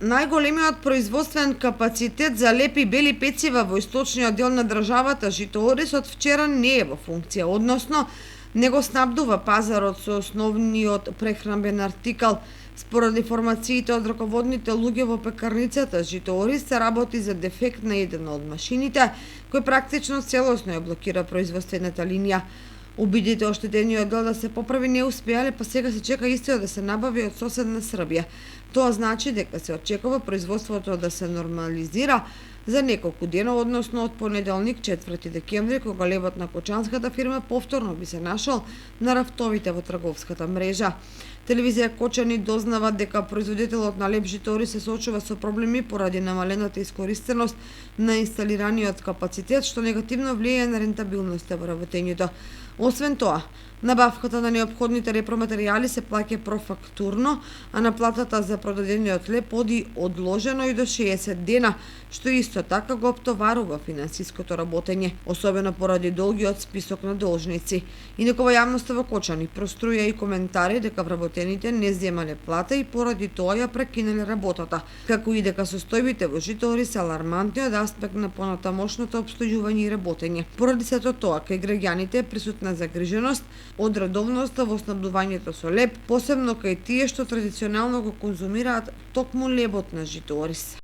Најголемиот производствен капацитет за леп и бели пецива во источниот дел на државата, Житоорис, од вчера не е во функција, односно не го снабдува пазарот со основниот прехранбен артикал. Според информациите од раководните луѓе во пекарницата Житоорис се работи за дефект на една од машините, кој практично целосно ја блокира производствената линија. Обидите оштетениот дел да се поправи не успеале, па сега се чека истиот да се набави од соседна Србија. Тоа значи дека се очекува производството да се нормализира за неколку дена, односно од понеделник 4 декември, кога лебот на кочанската фирма повторно би се нашол на рафтовите во трговската мрежа. Телевизија Кочани дознава дека производителот на леб Житоорис се соочува со проблеми поради намалената искористеност на инсталираниот капацитет, што негативно влијае на рентабилноста во работењето. Освен тоа, набавката на неопходните репроматеријали се плаќа профактурно, а наплатата за продадениот леб оди одложено и до 60 дена, што исто така го оптоварува финансиското работење, особено поради долгиот список на должници. Инаку во јавноста во Кочани проструја и коментари дека вработените не земале плата и поради тоа ја прекинале работата, како и дека состојбите во Житоорис се алармантни од аспект на понатамошното обстојување и работење. Поради сето тоа, кај граѓаните е присутна загриженост од редовноста во снабдувањето со леб, посебно кај тие што традиционално го конзумираат токму лебот на Житоорис.